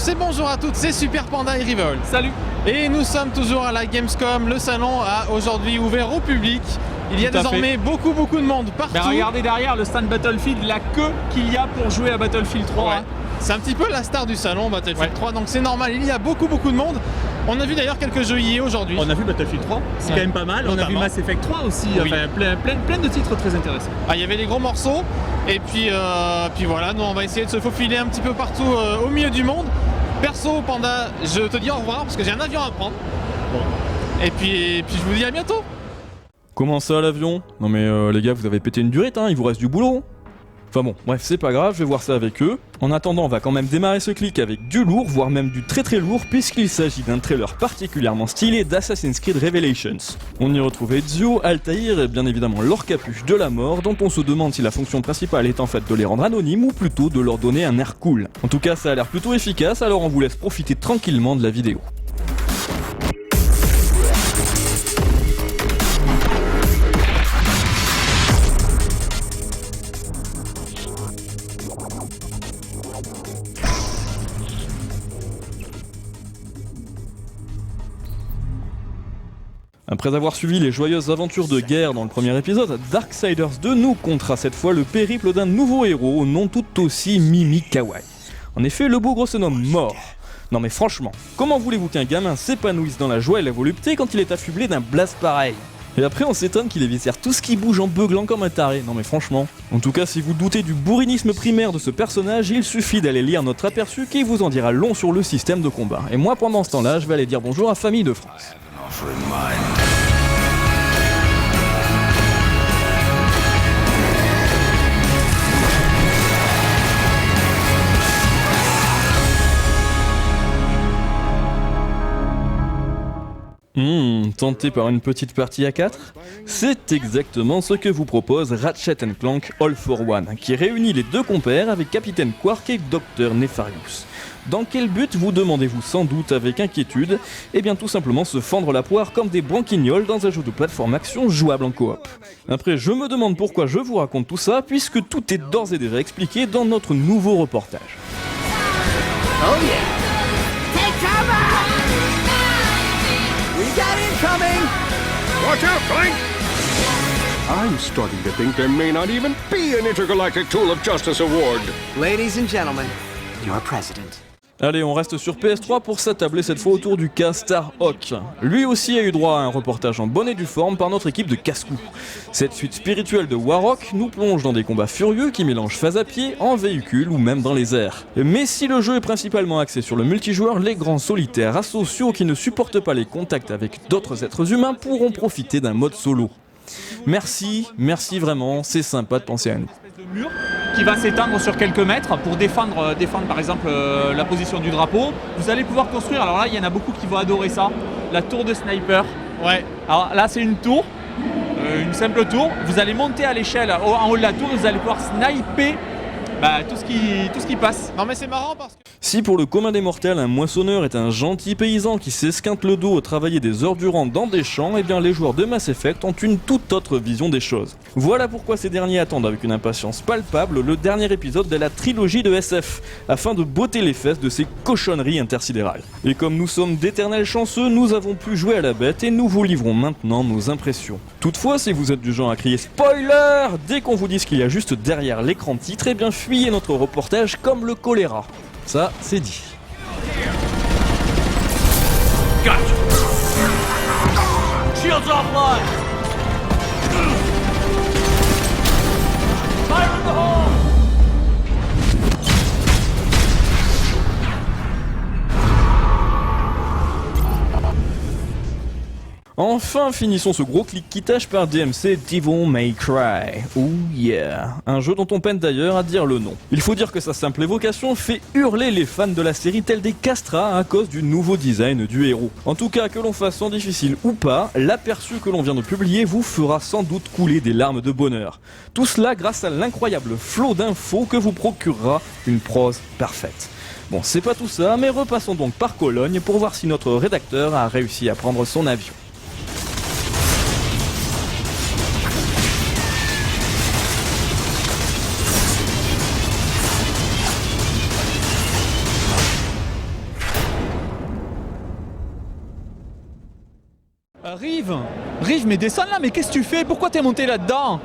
tous et bonjour à toutes, c'est Super Panda et Revol. Salut. Et nous sommes toujours à la Gamescom, le salon a aujourd'hui ouvert au public. Il y a désormais beaucoup de monde partout. Ben regardez derrière le stand Battlefield, la queue qu'il y a pour jouer à Battlefield 3. Ouais. C'est un petit peu la star du salon Battlefield 3, donc c'est normal, il y a beaucoup de monde. On a vu d'ailleurs quelques jeux EA aujourd'hui. On a vu Battlefield 3, c'est quand même pas mal. On a vu Mass Effect 3 aussi, oui. Enfin, plein de titres très intéressants. Ah, il y avait les gros morceaux, et puis voilà, nous on va essayer de se faufiler un petit peu partout au milieu du monde. Perso, Panda, je te dis au revoir parce que j'ai un avion à prendre. Bon. Et puis je vous dis à bientôt. Comment ça l'avion? Non mais les gars, vous avez pété une durite, hein, il vous reste du boulot. Enfin bon, bref, c'est pas grave, je vais voir ça avec eux. En attendant, on va quand même démarrer ce clic avec du lourd, voire même du très lourd, puisqu'il s'agit d'un trailer particulièrement stylé d'Assassin's Creed Revelations. On y retrouve Ezio, Altaïr et bien évidemment leur capuche de la mort, dont on se demande si la fonction principale est en fait de les rendre anonymes ou plutôt de leur donner un air cool. En tout cas, ça a l'air plutôt efficace, alors on vous laisse profiter tranquillement de la vidéo. Après avoir suivi les joyeuses aventures de guerre dans le premier épisode, Darksiders 2 nous contera cette fois le périple d'un nouveau héros au nom tout aussi Mimi Kawaii. En effet, le beau gros se nomme Mort. Non mais franchement, comment voulez-vous qu'un gamin s'épanouisse dans la joie et la volupté quand il est affublé d'un blast pareil? Et après on s'étonne qu'il éviscère tout ce qui bouge en beuglant comme un taré, non mais franchement. En tout cas, si vous doutez du bourrinisme primaire de ce personnage, il suffit d'aller lire notre aperçu qui vous en dira long sur le système de combat. Et moi pendant ce temps-là, je vais aller dire bonjour à Famille de France. Tenté par une petite partie à 4? C'est exactement ce que vous propose Ratchet & Clank All for One, qui réunit les deux compères avec Capitaine Quark et Dr Nefarious. Dans quel but, vous demandez-vous sans doute avec inquiétude? Eh bien tout simplement se fendre la poire comme des branquignoles dans un jeu de plateforme action jouable en coop. Après, je me demande pourquoi je vous raconte tout ça, puisque tout est d'ores et déjà expliqué dans notre nouveau reportage. Oh yeah! Take cover! We got incoming! Watch out, Frank! I'm starting to think there may not even be an Intergalactic Tool of Justice Award. Ladies and gentlemen, your president. Allez, on reste sur PS3 pour s'attabler cette fois autour du cas Starhawk. Lui aussi a eu droit à un reportage en bonne et due forme par notre équipe de casse-cou. Cette suite spirituelle de Warrock nous plonge dans des combats furieux qui mélangent phase à pied, en véhicule ou même dans les airs. Mais si le jeu est principalement axé sur le multijoueur, les grands solitaires asociaux qui ne supportent pas les contacts avec d'autres êtres humains pourront profiter d'un mode solo. Merci vraiment, c'est sympa de penser à nous. De mur qui va s'étendre sur quelques mètres pour défendre par exemple la position du drapeau. Vous allez pouvoir construire, alors là il y en a beaucoup qui vont adorer ça, la tour de sniper. Ouais. Alors là c'est une tour, une simple tour. Vous allez monter à l'échelle en haut de la tour et vous allez pouvoir sniper tout ce qui passe. Non mais c'est marrant parce que... Si pour le commun des mortels, un moissonneur est un gentil paysan qui s'esquinte le dos à travailler des heures durant dans des champs, eh bien les joueurs de Mass Effect ont une toute autre vision des choses. Voilà pourquoi ces derniers attendent avec une impatience palpable le dernier épisode de la trilogie de SF, afin de botter les fesses de ces cochonneries intersidérales. Et comme nous sommes d'éternels chanceux, nous avons pu jouer à la bête et nous vous livrons maintenant nos impressions. Toutefois, si vous êtes du genre à crier SPOILER dès qu'on vous dit ce qu'il y a juste derrière l'écran titre, eh bien fuyez notre reportage comme le choléra. Ça, c'est dit. Gotcha. Shields offline. Fire in the hole. Enfin, finissons ce gros clic-quitage par DMC Devil May Cry. Oh yeah. Un jeu dont on peine d'ailleurs à dire le nom. Il faut dire que sa simple évocation fait hurler les fans de la série tels des castrats à cause du nouveau design du héros. En tout cas, que l'on fasse sans difficile ou pas, l'aperçu que l'on vient de publier vous fera sans doute couler des larmes de bonheur. Tout cela grâce à l'incroyable flot d'infos que vous procurera une prose parfaite. Bon, c'est pas tout ça, mais repassons donc par Cologne pour voir si notre rédacteur a réussi à prendre son avion. Rive, mais descends là, mais qu'est-ce que tu fais? Pourquoi t'es monté là-dedans?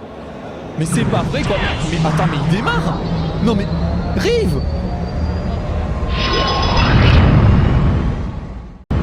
Mais c'est pas vrai quoi. Mais attends, mais il démarre. Non mais Rive,